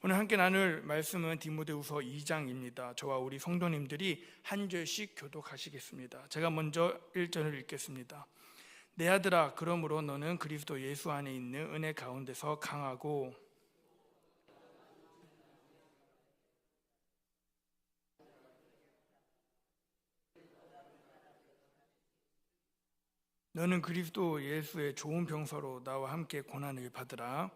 오늘 함께 나눌 말씀은 디모데후서 2장입니다. 저와 우리 성도님들이 한 절씩 교독하시겠습니다. 제가 먼저 1절을 읽겠습니다. 내 아들아, 그러므로 너는 그리스도 예수 안에 있는 은혜 가운데서 강하고 너는 그리스도 예수의 좋은 병사로 나와 함께 고난을 받으라.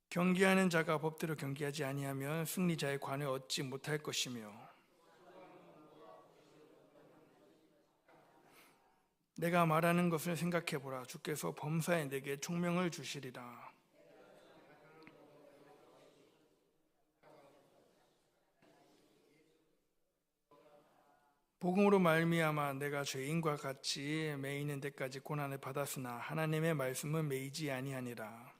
경계하는 자가 법대로 경계하지 아니하면 승리자의 관을 얻지 못할 것이며 내가 말하는 것을 생각해 보라. 주께서 범사에 내게 총명을 주시리라. 복음으로 말미암아 내가 죄인과 같이 매이는 데까지 고난을 받았으나 하나님의 말씀은 매이지 아니하니라.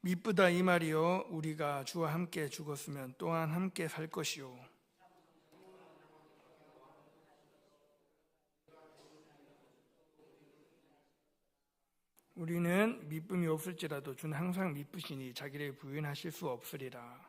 미쁘다 이 말이요, 우리가 주와 함께 죽었으면 또한 함께 살 것이요, 우리는 미쁨이 없을지라도 주는 항상 미쁘시니 자기를 부인하실 수 없으리라.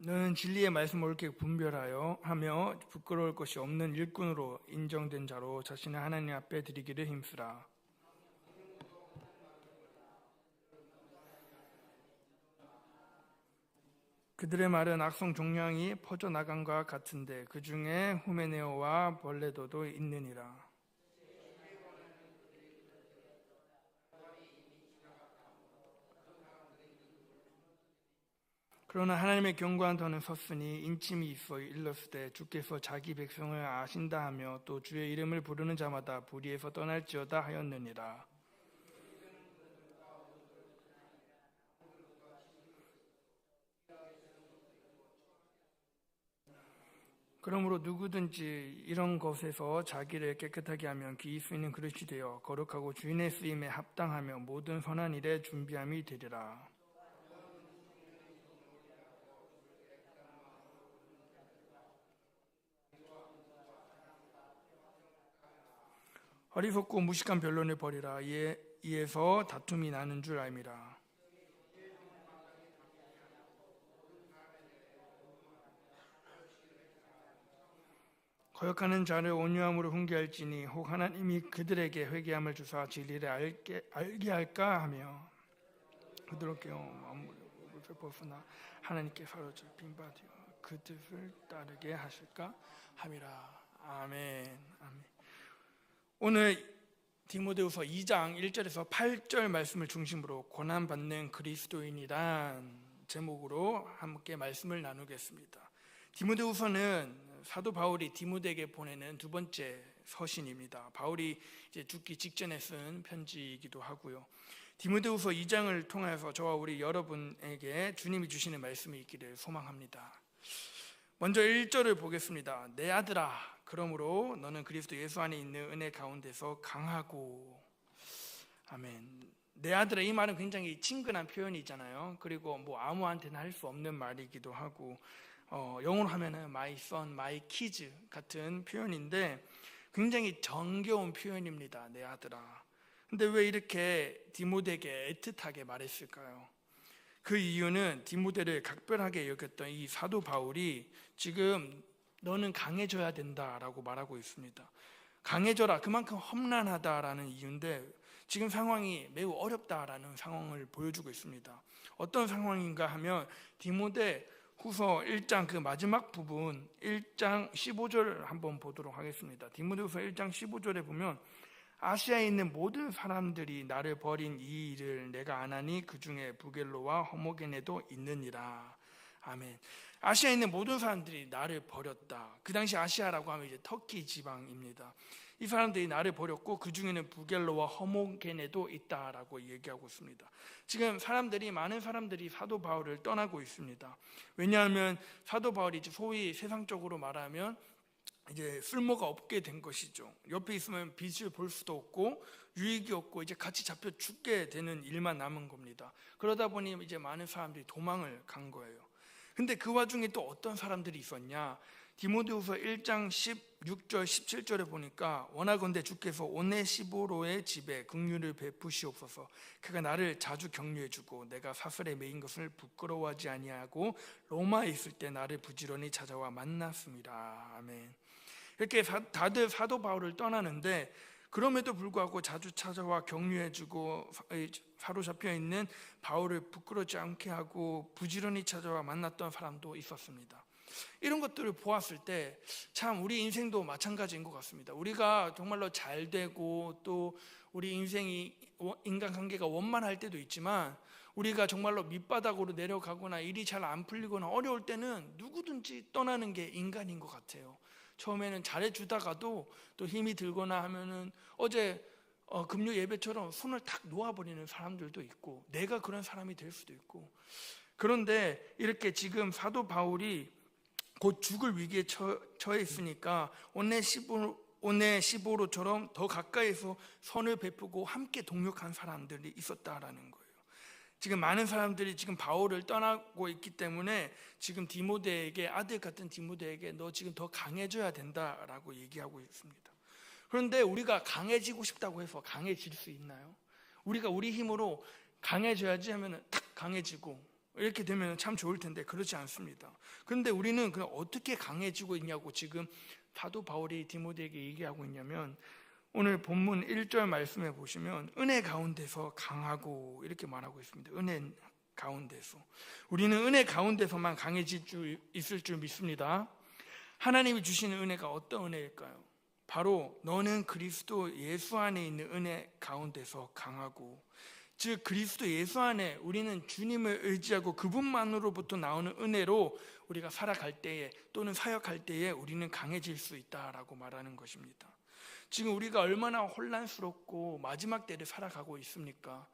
너는 진리의 말씀을 옳게 분별하여 하며 부끄러울 것이 없는 일꾼으로 인정된 자로 자신을 하나님 앞에 드리기를 힘쓰라. 그들의 말은 악성 종양이 퍼져나간 것 같은데 그 중에 후메네오와 벌레도도 있느니라. 그러나 하나님의 견고한 터는 섰으니 인침이 있어 일렀으되 주께서 자기 백성을 아신다 하며 또 주의 이름을 부르는 자마다 불의에서 떠날지어다 하였느니라. 그러므로 누구든지 이런 것에서 자기를 깨끗하게 하면 귀히 쓰이는 그릇이 되어 거룩하고 주인의 쓰임에 합당하며 모든 선한 일에 준비함이 되리라. 어리석고 무식한 변론을 버리라. 이에서 다툼이 나는 줄 알미라. 거역하는 자를 온유함으로 훈계할지니 혹 하나님이 그들에게 회개함을 주사 진리를 알게 할까 하며 그들에게 아무것을 벗으나 하나님께 사로잡혀 빈바되어 그 뜻을 따르게 하실까 함이라. 아멘. 아멘. 오늘 디모데후서 2장 1절에서 8절 말씀을 중심으로 고난받는 그리스도인이란 제목으로 함께 말씀을 나누겠습니다. 디모데후서는 사도 바울이 디모데에게 보내는 두 번째 서신입니다. 바울이 이제 죽기 직전에 쓴 편지이기도 하고요. 디모데후서 2장을 통해서 저와 우리 여러분에게 주님이 주시는 말씀이 있기를 소망합니다. 먼저 1절을 보겠습니다. 내 아들아, 그러므로 너는 그리스도 예수 안에 있는 은혜 가운데서 강하고. 아멘. 내 아들아, 이 말은 굉장히 친근한 표현이잖아요. 그리고 뭐 아무한테나 할 수 없는 말이기도 하고 영어로 하면은 my son, my kids 같은 표현인데 굉장히 정겨운 표현입니다. 내 아들아. 근데 왜 이렇게 디모데에게 애틋하게 말했을까요? 그 이유는 디모데를 각별하게 여겼던 이 사도 바울이 지금 너는 강해져야 된다라고 말하고 있습니다. 강해져라, 그만큼 험난하다라는 이유인데 지금 상황이 매우 어렵다라는 상황을 보여주고 있습니다. 어떤 상황인가 하면 디모데 후서 1장 그 마지막 부분 1장 15절 한번 보도록 하겠습니다. 디모데후서 1장 15절에 보면 아시아에 있는 모든 사람들이 나를 버린 이 일을 내가 안 하니 그 중에 부겔로와 허모게네도 있느니라. 아멘. 아시아에 있는 모든 사람들이 나를 버렸다. 그 당시 아시아라고 하면 이제 터키 지방입니다. 이 사람들이 나를 버렸고 그 중에는 부겔로와 허모게네도 있다라고 얘기하고 있습니다. 지금 많은 사람들이 사도 바울을 떠나고 있습니다. 왜냐하면 사도 바울이 소위 세상적으로 말하면 이제 쓸모가 없게 된 것이죠. 옆에 있으면 빛을 볼 수도 없고 유익이 없고 이제 같이 잡혀 죽게 되는 일만 남은 겁니다. 그러다 보니 이제 많은 사람들이 도망을 간 거예요. 근데 그 와중에 또 어떤 사람들이 있었냐? 디모데후서 1장 16절 17절에 보니까 원하건대 주께서 오네시보로의 집에 긍휼을 베푸시옵소서. 그가 나를 자주 격려해주고 내가 사슬에 매인 것을 부끄러워하지 아니하고 로마에 있을 때 나를 부지런히 찾아와 만났습니다. 아멘. 이렇게 다들 사도 바울을 떠나는데 그럼에도 불구하고 자주 찾아와 격려해주고 사로잡혀 있는 바울을 부끄럽지 않게 하고 부지런히 찾아와 만났던 사람도 있었습니다. 이런 것들을 보았을 때 참 우리 인생도 마찬가지인 것 같습니다. 우리가 정말로 잘 되고 또 우리 인생이 인간관계가 원만할 때도 있지만 우리가 정말로 밑바닥으로 내려가거나 일이 잘 안 풀리거나 어려울 때는 누구든지 떠나는 게 인간인 것 같아요. 처음에는 잘해주다가도 또 힘이 들거나 하면은 어제 금요 예배처럼 손을 탁 놓아버리는 사람들도 있고 내가 그런 사람이 될 수도 있고. 그런데 이렇게 지금 사도 바울이 곧 죽을 위기에 처해 있으니까 오네시보로처럼 더 가까이서 선을 베푸고 함께 동역한 사람들이 있었다라는 거예요. 지금 많은 사람들이 지금 바울을 떠나고 있기 때문에 지금 디모데에게, 아들 같은 디모데에게 너 지금 더 강해져야 된다라고 얘기하고 있습니다. 그런데 우리가 강해지고 싶다고 해서 강해질 수 있나요? 우리가 우리 힘으로 강해져야지 하면 탁 강해지고 이렇게 되면 참 좋을 텐데 그렇지 않습니다. 그런데 우리는 그냥 어떻게 강해지고 있냐고 지금 사도 바울이 디모데에게 얘기하고 있냐면 오늘 본문 1절 말씀에 보시면 은혜 가운데서 강하고 이렇게 말하고 있습니다. 은혜 가운데서. 우리는 은혜 가운데서만 있을 줄 믿습니다. 하나님이 주시는 은혜가 어떤 은혜일까요? 바로 너는 그리스도 예수 안에 있는 은혜 가운데서 강하고, 즉 그리스도 예수 안에 우리는 주님을 의지하고 그분만으로부터 나오는 은혜로 우리가 살아갈 때에 또는 사역할 때에 우리는 강해질 수 있다라고 말하는 것입니다. 지금 우리가 얼마나 혼란스럽고 마지막 때를 살아가고 있습니까?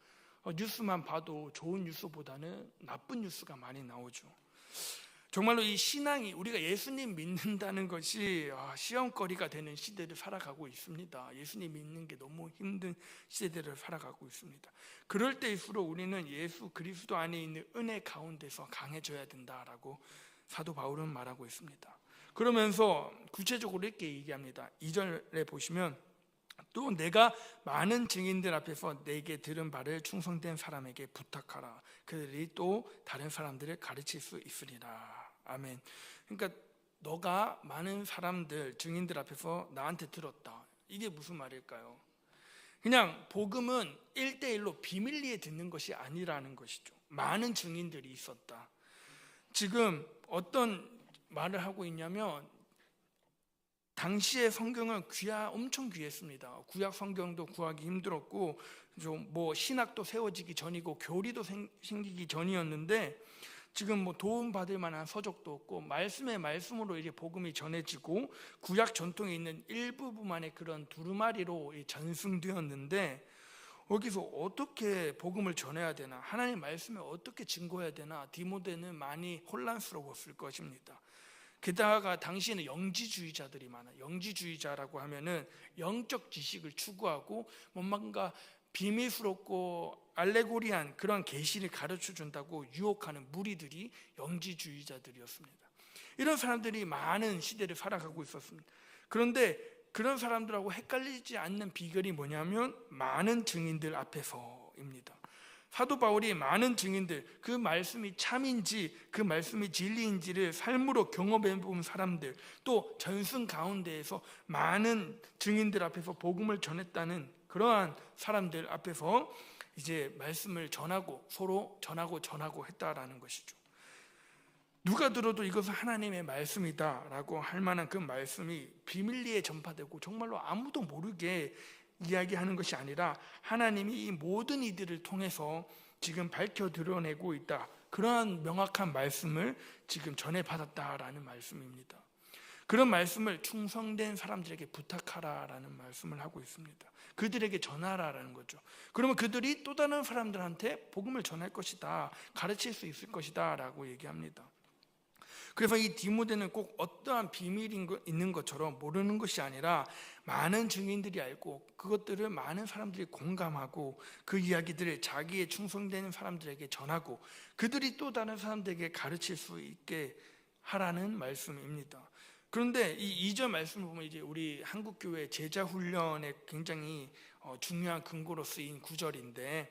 뉴스만 봐도 좋은 뉴스보다는 나쁜 뉴스가 많이 나오죠. 정말로 이 신앙이, 우리가 예수님 믿는다는 것이 시험거리가 되는 시대를 살아가고 있습니다. 예수님 믿는 게 너무 힘든 시대를 살아가고 있습니다. 그럴 때일수록 우리는 예수 그리스도 안에 있는 은혜 가운데서 강해져야 된다라고 사도 바울은 말하고 있습니다. 그러면서 구체적으로 이렇게 얘기합니다. 2절에 보시면 또 내가 많은 증인들 앞에서 내게 들은 바를 충성된 사람에게 부탁하라. 그들이 또 다른 사람들을 가르칠 수 있으리라. 아멘. 그러니까 너가 많은 사람들, 증인들 앞에서 나한테 들었다. 이게 무슨 말일까요? 그냥 복음은 1대1로 비밀리에 듣는 것이 아니라는 것이죠. 많은 증인들이 있었다. 지금 어떤 말을 하고 있냐면 당시의 성경은 엄청 귀했습니다. 구약 성경도 구하기 힘들었고 좀 신학도 세워지기 전이고 교리도 생기기 전이었는데 지금 도움받을 만한 서적도 없고 말씀의 말씀으로 이제 복음이 전해지고 구약 전통에 있는 일부분만의 그런 두루마리로 전승되었는데 여기서 어떻게 복음을 전해야 되나, 하나님 말씀에 어떻게 증거해야 되나 디모데는 많이 혼란스러웠을 것입니다. 게다가 당시에는 영지주의자들이 많아요. 영지주의자라고 하면은 영적 지식을 추구하고 뭔가 비밀스럽고 알레고리한 그런 계시를 가르쳐 준다고 유혹하는 무리들이 영지주의자들이었습니다. 이런 사람들이 많은 시대를 살아가고 있었습니다. 그런데 그런 사람들하고 헷갈리지 않는 비결이 뭐냐면 많은 증인들 앞에서입니다. 사도 바울이 많은 증인들, 그 말씀이 참인지 그 말씀이 진리인지를 삶으로 경험해 본 사람들, 또 전승 가운데에서 많은 증인들 앞에서 복음을 전했다는 그러한 사람들 앞에서 이제 말씀을 전하고 서로 전하고 했다라는 것이죠. 누가 들어도 이것은 하나님의 말씀이다라고 할 만한 그 말씀이 비밀리에 전파되고 정말로 아무도 모르게 이야기하는 것이 아니라 하나님이 이 모든 이들을 통해서 지금 밝혀 드러내고 있다. 그러한 명확한 말씀을 지금 전해받았다라는 말씀입니다. 그런 말씀을 충성된 사람들에게 부탁하라라는 말씀을 하고 있습니다. 그들에게 전하라라는 거죠. 그러면 그들이 또 다른 사람들한테 복음을 전할 것이다, 가르칠 수 있을 것이다 라고 얘기합니다. 그래서 이 디모데는 꼭 어떠한 비밀이 있는 것처럼 모르는 것이 아니라 많은 증인들이 알고 그것들을 많은 사람들이 공감하고 그 이야기들을 자기의 충성되는 사람들에게 전하고 그들이 또 다른 사람들에게 가르칠 수 있게 하라는 말씀입니다. 그런데 이 2절 말씀을 보면 이제 우리 한국교회 제자훈련에 굉장히 중요한 근거로 쓰인 구절인데,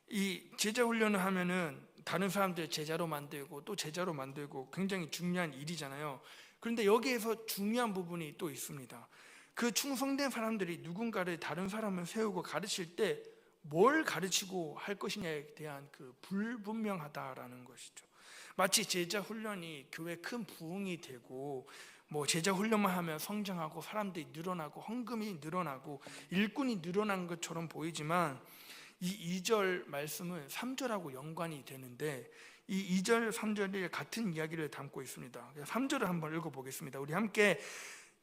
이 제자훈련을 하면은 다른 사람들 제자로 만들고 또 제자로 만들고 굉장히 중요한 일이잖아요. 그런데 여기에서 중요한 부분이 또 있습니다. 그 충성된 사람들이 누군가를 다른 사람을 세우고 가르칠 때 뭘 가르치고 할 것이냐에 대한 그 불분명하다라는 것이죠. 마치 제자훈련이 교회 큰 부흥이 되고 제자 훈련만 하면 성장하고 사람들이 늘어나고 헌금이 늘어나고 일꾼이 늘어난 것처럼 보이지만 이 2절 말씀은 3절하고 연관이 되는데 이 2절, 3절이 같은 이야기를 담고 있습니다. 3절을 한번 읽어보겠습니다. 우리 함께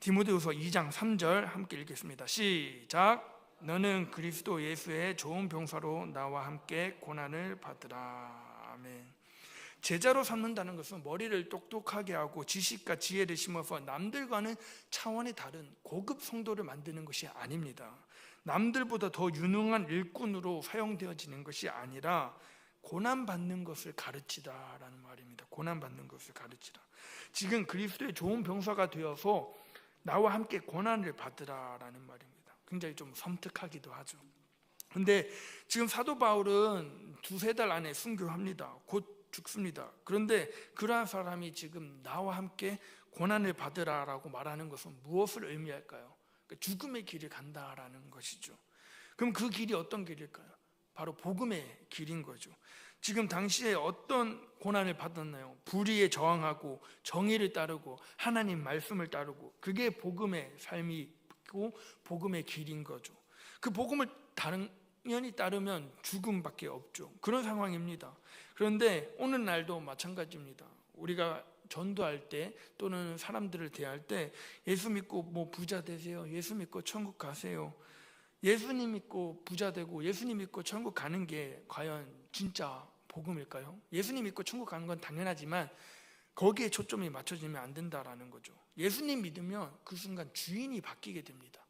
디모데후서 2장 3절 함께 읽겠습니다. 시작. 너는 그리스도 예수의 좋은 병사로 나와 함께 고난을 받으라. 아멘. 제자로 삼는다는 것은 머리를 똑똑하게 하고 지식과 지혜를 심어서 남들과는 차원이 다른 고급 성도를 만드는 것이 아닙니다. 남들보다 더 유능한 일꾼으로 사용되어지는 것이 아니라 고난받는 것을 가르치다라는 말입니다. 고난받는 것을 가르치라. 지금 그리스도의 좋은 병사가 되어서 나와 함께 고난을 받으라라는 말입니다. 굉장히 좀 섬뜩하기도 하죠. 근데 지금 사도 바울은 2-3달 안에 순교합니다. 곧 죽습니다. 그런데 그러한 사람이 지금 나와 함께 고난을 받으라라고 말하는 것은 무엇을 의미할까요? 죽음의 길을 간다라는 것이죠. 그럼 그 길이 어떤 길일까요? 바로 복음의 길인 거죠. 지금 당시에 어떤 고난을 받았나요? 불의에 저항하고 정의를 따르고 하나님 말씀을 따르고 그게 복음의 삶이고 복음의 길인 거죠. 그 복음을 당연히 따르면 죽음밖에 없죠. 그런 상황입니다. 그런데 오늘날도 마찬가지입니다. 우리가 전도할 때 또는 사람들을 대할 때 예수 믿고 부자 되세요, 예수 믿고 천국 가세요, 예수님 믿고 부자 되고 예수님 믿고 천국 가는 게 과연 진짜 복음일까요? 예수님 믿고 천국 가는 건 당연하지만 거기에 초점이 맞춰지면 안 된다라는 거죠. 예수님 믿으면 그 순간 주인이 바뀌게 됩니다.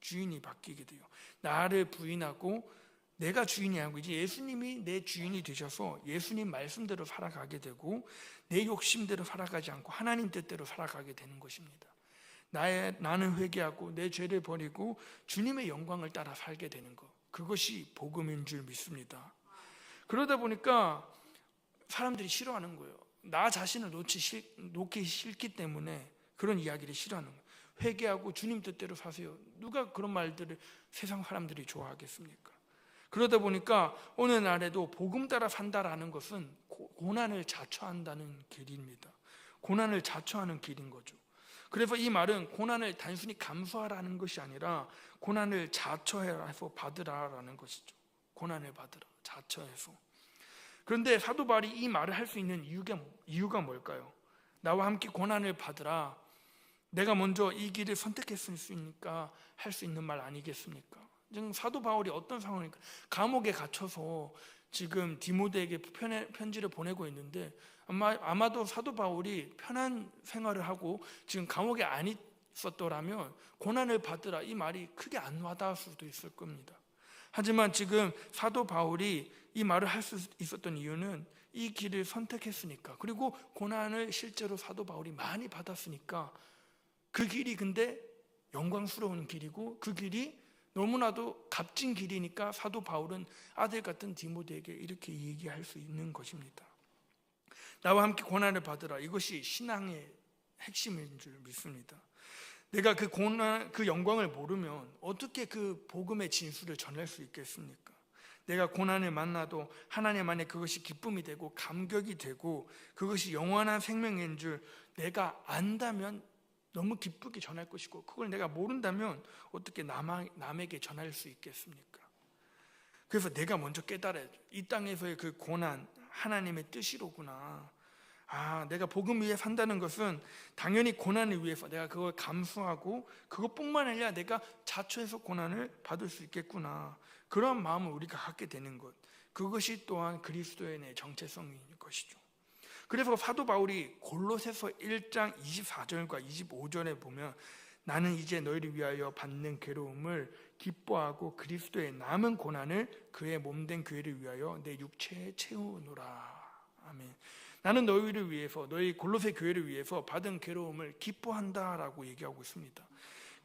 주인이 바뀌게 돼요. 나를 부인하고 내가 주인이 아니고 이제 예수님이 내 주인이 되셔서 예수님 말씀대로 살아가게 되고 내 욕심대로 살아가지 않고 하나님 뜻대로 살아가게 되는 것입니다. 나는 회개하고 내 죄를 버리고 주님의 영광을 따라 살게 되는 것, 그것이 복음인 줄 믿습니다. 그러다 보니까 사람들이 싫어하는 거예요. 나 자신을 놓기 싫기 때문에 그런 이야기를 싫어하는 거예요. 회개하고 주님 뜻대로 사세요. 누가 그런 말들을 세상 사람들이 좋아하겠습니까? 그러다 보니까 오늘날에도 복음 따라 산다라는 것은 고난을 자처한다는 길입니다. 고난을 자처하는 길인 거죠. 그래서 이 말은 고난을 단순히 감수하라는 것이 아니라 고난을 자처해서 받으라라는 것이죠. 고난을 받으라, 자처해서. 그런데 사도 바울이 이 말을 할 수 있는 이유가 뭘까요? 나와 함께 고난을 받으라. 내가 먼저 이 길을 선택했으니까 할 수 있는 말 아니겠습니까? 지금 사도 바울이 어떤 상황입니까? 감옥에 갇혀서 지금 디모데에게 편지를 보내고 있는데 아마도 사도 바울이 편한 생활을 하고 지금 감옥에 안 있었더라면 고난을 받으라 이 말이 크게 안 와닿을 수도 있을 겁니다. 하지만 지금 사도 바울이 이 말을 할 수 있었던 이유는 이 길을 선택했으니까, 그리고 고난을 실제로 사도 바울이 많이 받았으니까 그 길이 근데 영광스러운 길이고 그 길이 너무나도 값진 길이니까 사도 바울은 아들 같은 디모데에게 이렇게 얘기할 수 있는 것입니다. 나와 함께 고난을 받으라. 이것이 신앙의 핵심인 줄 믿습니다. 내가 그 고난, 그 영광을 모르면 어떻게 그 복음의 진수를 전할 수 있겠습니까? 내가 고난을 만나도 하나님 안에 그것이 기쁨이 되고 감격이 되고 그것이 영원한 생명인 줄 내가 안다면 너무 기쁘게 전할 것이고, 그걸 내가 모른다면 어떻게 남에게 전할 수 있겠습니까? 그래서 내가 먼저 깨달아야죠. 이 땅에서의 그 고난, 하나님의 뜻이로구나. 내가 복음 위에 산다는 것은 당연히 고난을 위해서 내가 그걸 감수하고 그것뿐만 아니라 내가 자초해서 고난을 받을 수 있겠구나. 그런 마음을 우리가 갖게 되는 것, 그것이 또한 그리스도인의 정체성인 것이죠. 그래서 사도 바울이 골로새서 1장 24절과 25절에 보면 나는 이제 너희를 위하여 받는 괴로움을 기뻐하고 그리스도의 남은 고난을 그의 몸된 교회를 위하여 내 육체에 채우노라. 아멘. 나는 너희를 위해서, 너희 골로새 교회를 위해서 받은 괴로움을 기뻐한다라고 얘기하고 있습니다.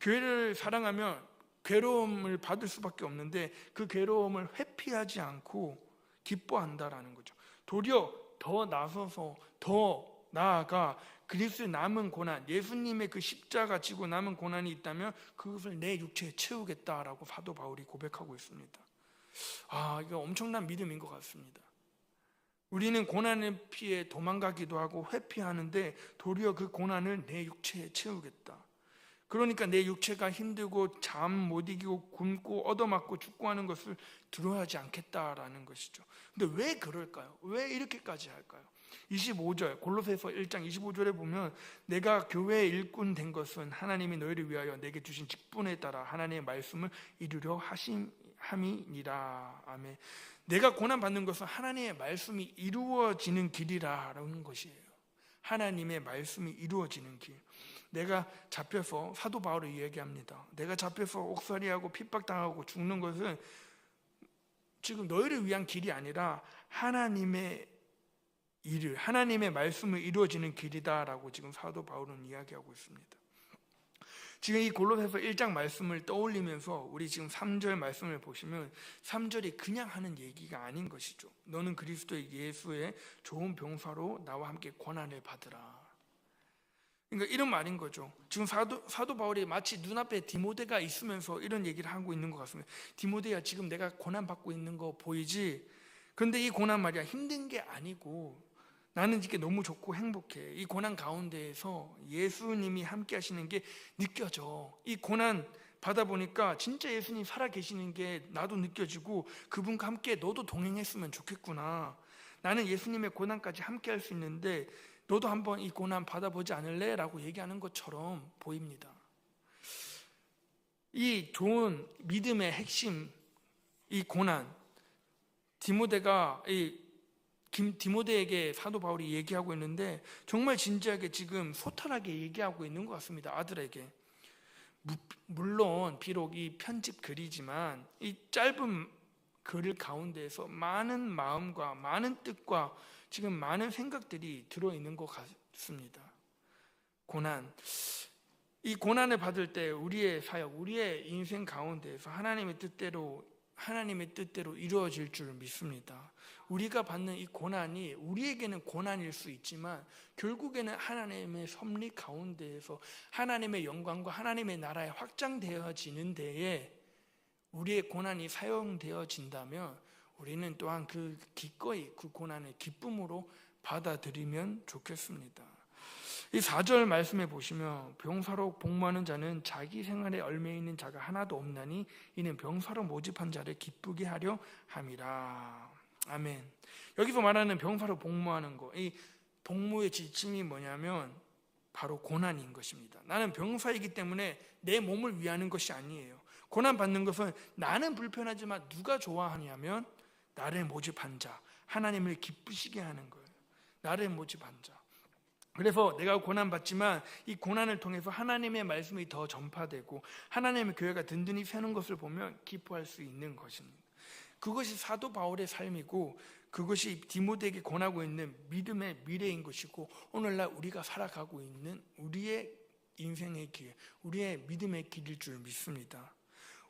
교회를 사랑하면 괴로움을 받을 수밖에 없는데 그 괴로움을 회피하지 않고 기뻐한다라는 거죠. 도리어 더 나서서 더 나아가 그리스도의 남은 고난, 예수님의 그 십자가 지고 남은 고난이 있다면 그것을 내 육체에 채우겠다라고 사도 바울이 고백하고 있습니다. 이거 엄청난 믿음인 것 같습니다. 우리는 고난을 피해 도망가기도 하고 회피하는데 도리어 그 고난을 내 육체에 채우겠다. 그러니까 내 육체가 힘들고 잠 못 이기고 굶고 얻어맞고 죽고 하는 것을 두려워하지 않겠다라는 것이죠. 근데 왜 그럴까요? 왜 이렇게까지 할까요? 25절 골로새서 1장 25절에 보면 내가 교회의 일꾼 된 것은 하나님이 너희를 위하여 내게 주신 직분에 따라 하나님의 말씀을 이루려 함이니라. 아멘. 내가 고난받는 것은 하나님의 말씀이 이루어지는 길이라는 것이에요. 하나님의 말씀이 이루어지는 길. 내가 잡혀서, 사도 바울이 얘기합니다. 내가 잡혀서 옥살이하고 핍박당하고 죽는 것은 지금 너희를 위한 길이 아니라 하나님의 일을, 하나님의 말씀을 이루어지는 길이다라고 지금 사도 바울은 이야기하고 있습니다. 지금 이 골로새서 1장 말씀을 떠올리면서 우리 지금 3절 말씀을 보시면 3절이 그냥 하는 얘기가 아닌 것이죠. 너는 그리스도의 예수의 좋은 병사로 나와 함께 고난을 받으라. 그러니까 이런 말인 거죠. 지금 사도 바울이 마치 눈앞에 디모데가 있으면서 이런 얘기를 하고 있는 것 같습니다. 디모데야, 지금 내가 고난받고 있는 거 보이지? 그런데 이 고난 말이야, 힘든 게 아니고 나는 이게 너무 좋고 행복해. 이 고난 가운데에서 예수님이 함께 하시는 게 느껴져. 이 고난 받아보니까 진짜 예수님 살아계시는 게 나도 느껴지고 그분과 함께 너도 동행했으면 좋겠구나. 나는 예수님의 고난까지 함께 할 수 있는데 너도 한번 이 고난 받아보지 않을래? 라고 얘기하는 것처럼 보입니다. 이 좋은 믿음의 핵심, 이 고난, 디모데에게 사도 바울이 얘기하고 있는데 정말 진지하게 지금 소탈하게 얘기하고 있는 것 같습니다. 아들에게. 물론 비록 이 편집 글이지만 이 짧은 글 가운데에서 많은 마음과 많은 뜻과 지금 많은 생각들이 들어있는 것 같습니다. 고난, 이 고난을 받을 때 우리의 사역, 우리의 인생 가운데에서 하나님의 뜻대로 이루어질 줄 믿습니다. 우리가 받는 이 고난이 우리에게는 고난일 수 있지만 결국에는 하나님의 섭리 가운데에서 하나님의 영광과 하나님의 나라에 확장되어지는 데에 우리의 고난이 사용되어진다면 우리는 또한 기꺼이 그 고난을 기쁨으로 받아들이면 좋겠습니다. 이 4절 말씀에 보시면 병사로 복무하는 자는 자기 생활에 얽매이는 자가 하나도 없나니 이는 병사로 모집한 자를 기쁘게 하려 함이라. 아멘. 여기서 말하는 병사로 복무하는 거, 이 복무의 지침이 뭐냐면 바로 고난인 것입니다. 나는 병사이기 때문에 내 몸을 위하는 것이 아니에요. 고난받는 것은 나는 불편하지만 누가 좋아하냐면 나를 모집한 자, 하나님을 기쁘시게 하는 거예요. 나를 모집한 자. 그래서 내가 고난받지만 이 고난을 통해서 하나님의 말씀이 더 전파되고 하나님의 교회가 든든히 서는 것을 보면 기뻐할 수 있는 것입니다. 그것이 사도 바울의 삶이고 그것이 디모데에게 권하고 있는 믿음의 미래인 것이고 오늘날 우리가 살아가고 있는 우리의 인생의 길, 우리의 믿음의 길일 줄 믿습니다.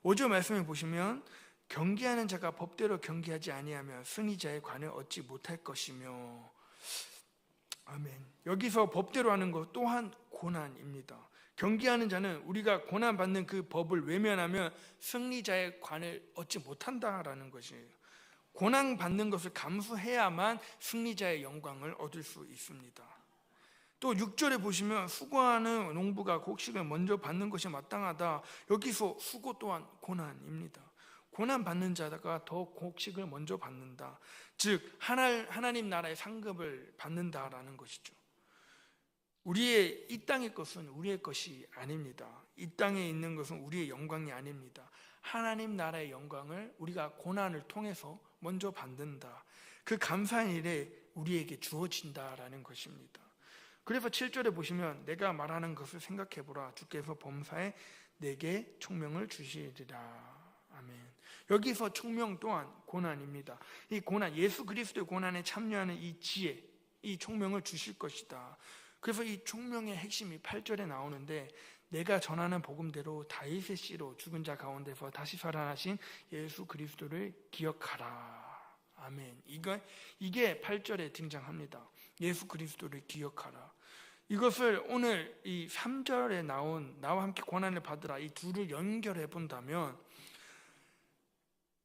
5절 말씀을 보시면 경계하는 자가 법대로 경계하지 아니하면 승리자의 관을 얻지 못할 것이며, 아멘. 여기서 법대로 하는 것 또한 고난입니다. 경계하는 자는 우리가 고난받는 그 법을 외면하면 승리자의 관을 얻지 못한다라는 것이에요. 고난받는 것을 감수해야만 승리자의 영광을 얻을 수 있습니다. 또 6절에 보시면 수고하는 농부가 곡식을 먼저 받는 것이 마땅하다. 여기서 수고 또한 고난입니다. 고난 받는 자가 더 곡식을 먼저 받는다. 즉 하나님 나라의 상급을 받는다라는 것이죠. 우리의 이 땅의 것은 우리의 것이 아닙니다. 이 땅에 있는 것은 우리의 영광이 아닙니다. 하나님 나라의 영광을 우리가 고난을 통해서 먼저 받는다. 그 감사한 일에 우리에게 주어진다라는 것입니다. 그래서 7절에 보시면 내가 말하는 것을 생각해보라. 주께서 범사에 내게 총명을 주시리라. 아멘. 여기서 총명 또한 고난입니다. 이 고난, 예수 그리스도의 고난에 참여하는 이 지혜, 이 총명을 주실 것이다. 그래서 이 총명의 핵심이 8절에 나오는데 내가 전하는 복음대로 다윗의 씨로 죽은 자 가운데서 다시 살아나신 예수 그리스도를 기억하라. 아멘. 이게 8절에 등장합니다. 예수 그리스도를 기억하라. 이것을 오늘 이 3절에 나온 나와 함께 고난을 받으라, 이 둘을 연결해 본다면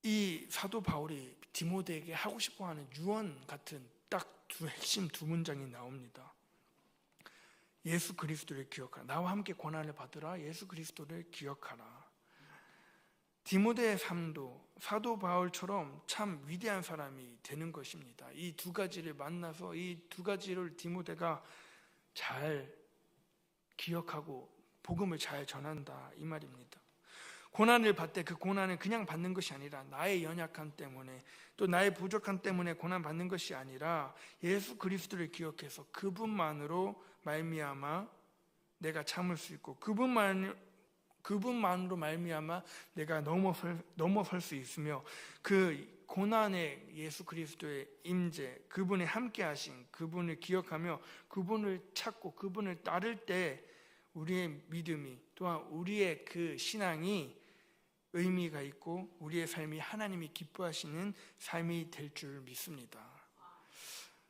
이 사도 바울이 디모데에게 하고 싶어하는 유언 같은 딱 핵심 두 문장이 나옵니다. 예수 그리스도를 기억하라. 나와 함께 고난을 받으라. 예수 그리스도를 기억하라. 디모데의 삶도 사도 바울처럼 참 위대한 사람이 되는 것입니다. 이 두 가지를 만나서 이 두 가지를 디모데가 잘 기억하고 복음을 잘 전한다, 이 말입니다. 고난을 받되 그 고난은 그냥 받는 것이 아니라 나의 연약함 때문에 또 나의 부족함 때문에 고난 받는 것이 아니라 예수 그리스도를 기억해서 그분만으로 말미암아 내가 참을 수 있고 그분만으로 말미암아 내가 넘어설 수 있으며 그 고난의 예수 그리스도의 임재, 그분의 함께하신 그분을 기억하며 그분을 찾고 그분을 따를 때 우리의 믿음이 또한 우리의 그 신앙이 의미가 있고 우리의 삶이 하나님이 기뻐하시는 삶이 될 줄 믿습니다.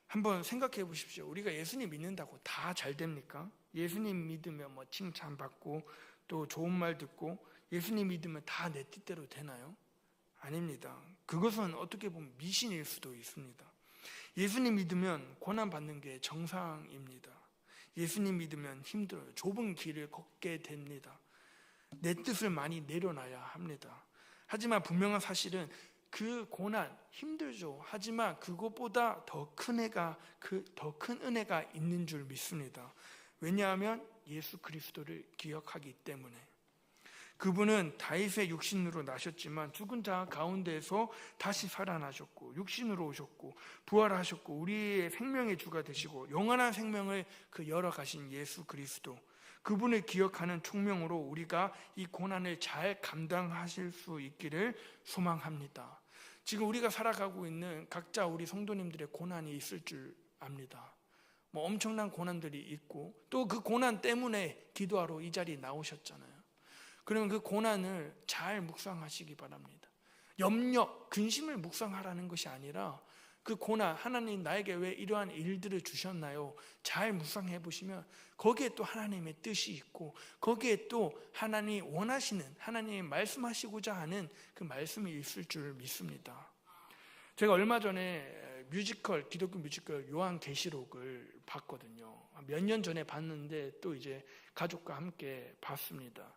한번 생각해 보십시오. 우리가 예수님 믿는다고 다 잘 됩니까? 예수님 믿으면 뭐 칭찬받고 또 좋은 말 듣고 예수님 믿으면 다 내 뜻대로 되나요? 아닙니다. 그것은 어떻게 보면 미신일 수도 있습니다. 예수님 믿으면 고난받는 게 정상입니다. 예수님 믿으면 힘들어요. 좁은 길을 걷게 됩니다. 내 뜻을 많이 내려놔야 합니다. 하지만 분명한 사실은 그 고난 힘들죠. 하지만 그것보다 더 큰 은혜가 있는 줄 믿습니다. 왜냐하면 예수 그리스도를 기억하기 때문에. 그분은 다윗의 육신으로 나셨지만 죽은 자 가운데에서 다시 살아나셨고 육신으로 오셨고 부활하셨고 우리의 생명의 주가 되시고 영원한 생명을 그 열어가신 예수 그리스도, 그분을 기억하는 총명으로 우리가 이 고난을 잘 감당하실 수 있기를 소망합니다. 지금 우리가 살아가고 있는 각자 우리 성도님들의 고난이 있을 줄 압니다. 뭐 엄청난 고난들이 있고 또 그 고난 때문에 기도하러 이 자리에 나오셨잖아요. 그러면 그 고난을 잘 묵상하시기 바랍니다. 염려, 근심을 묵상하라는 것이 아니라 그 고난, 하나님 나에게 왜 이러한 일들을 주셨나요? 잘 묵상해 보시면 거기에 또 하나님의 뜻이 있고 거기에 또 하나님이 원하시는, 하나님이 말씀하시고자 하는 그 말씀이 있을 줄 믿습니다. 제가 얼마 전에 기독교 뮤지컬 요한계시록을 봤거든요. 몇 년 전에 봤는데 또 이제 가족과 함께 봤습니다.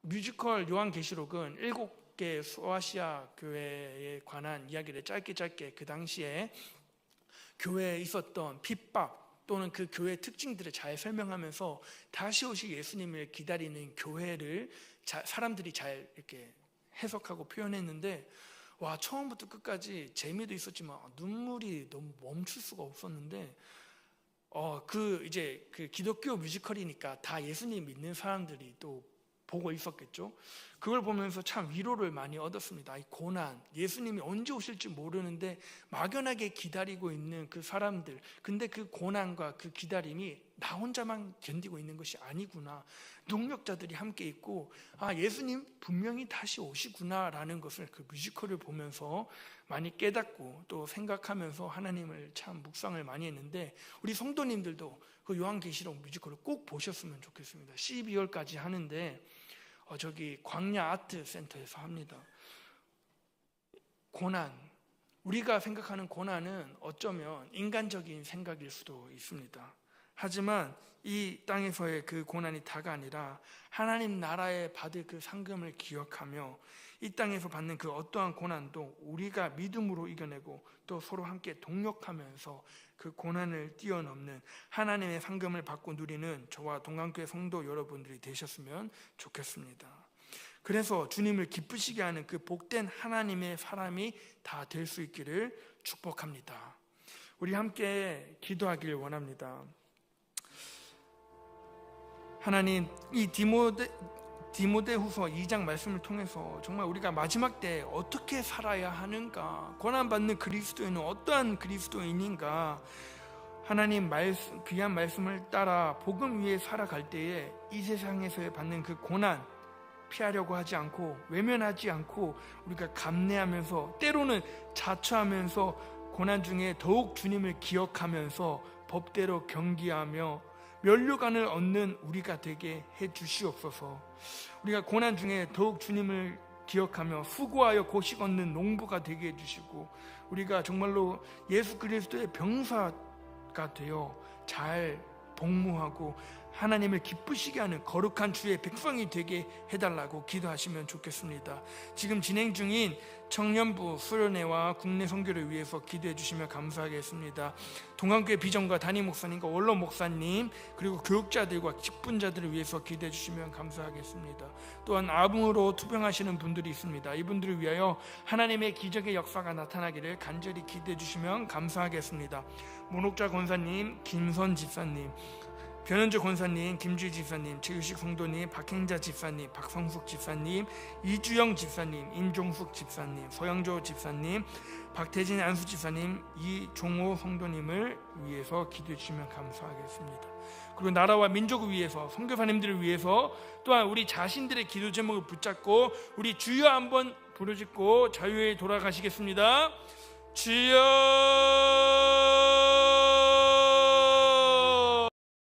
뮤지컬 요한계시록은 7개 소아시아 교회에 관한 이야기를 짧게 그 당시에 교회에 있었던 핍박 또는 그 교회의 특징들을 잘 설명하면서 다시 오실 예수님을 기다리는 교회를 사람들이 잘 이렇게 해석하고 표현했는데, 와, 처음부터 끝까지 재미도 있었지만 눈물이 너무 멈출 수가 없었는데, 그 기독교 뮤지컬이니까 다 예수님 믿는 사람들이 또 보고 있었겠죠. 그걸 보면서 참 위로를 많이 얻었습니다. 이 고난, 예수님이 언제 오실지 모르는데 막연하게 기다리고 있는 그 사람들, 근데 그 고난과 그 기다림이 나 혼자만 견디고 있는 것이 아니구나, 능력자들이 함께 있고 예수님 분명히 다시 오시구나라는 것을 그 뮤지컬을 보면서 많이 깨닫고 또 생각하면서 하나님을 참 묵상을 많이 했는데, 우리 성도님들도 그 요한계시록 뮤지컬을 꼭 보셨으면 좋겠습니다. 12월까지 하는데 저기 광야 아트 센터에서 합니다. 고난, 우리가 생각하는 고난은 어쩌면 인간적인 생각일 수도 있습니다. 하지만 이 땅에서의 그 고난이 다가 아니라 하나님 나라에 받을 그 상금을 기억하며 이 땅에서 받는 그 어떠한 고난도 우리가 믿음으로 이겨내고 또 서로 함께 동력하면서 그 고난을 뛰어넘는 하나님의 상금을 받고 누리는 저와 동강교회 성도 여러분들이 되셨으면 좋겠습니다. 그래서 주님을 기쁘시게 하는 그 복된 하나님의 사람이 다 될 수 있기를 축복합니다. 우리 함께 기도하길 원합니다. 하나님, 이 디모데후서 2장 말씀을 통해서 정말 우리가 마지막 때 어떻게 살아야 하는가, 고난받는 그리스도인은 어떠한 그리스도인인가, 하나님 귀한 말씀을 따라 복음 위에 살아갈 때에 이 세상에서 받는 그 고난 피하려고 하지 않고 외면하지 않고 우리가 감내하면서 때로는 자처하면서 고난 중에 더욱 주님을 기억하면서 법대로 경기하며 면류관을 얻는 우리가 되게 해 주시옵소서. 우리가 고난 중에 더욱 주님을 기억하며 수고하여 고식 얻는 농부가 되게 해 주시고 우리가 정말로 예수 그리스도의 병사가 되어 잘 복무하고 하나님을 기쁘시게 하는 거룩한 주의 백성이 되게 해달라고 기도하시면 좋겠습니다. 지금 진행 중인 청년부 수련회와 국내 선교를 위해서 기도해 주시면 감사하겠습니다. 동강교회 비전과 담임 목사님과 원로 목사님 그리고 교육자들과 직분자들을 위해서 기도해 주시면 감사하겠습니다. 또한 아붕으로 투병하시는 분들이 있습니다. 이분들을 위하여 하나님의 기적의 역사가 나타나기를 간절히 기도해 주시면 감사하겠습니다. 문옥자 권사님, 김선 집사님, 변현주 권사님, 김주희 집사님, 최유식 성도님, 박행자 집사님, 박성숙 집사님, 이주영 집사님, 임종숙 집사님, 서영조 집사님, 박태진 안수 집사님, 이종호 성도님을 위해서 기도해 주시면 감사하겠습니다. 그리고 나라와 민족을 위해서, 선교사님들을 위해서 또한 우리 자신들의 기도 제목을 붙잡고 우리 주여 한번 부르짖고 자유에 돌아가시겠습니다. 주여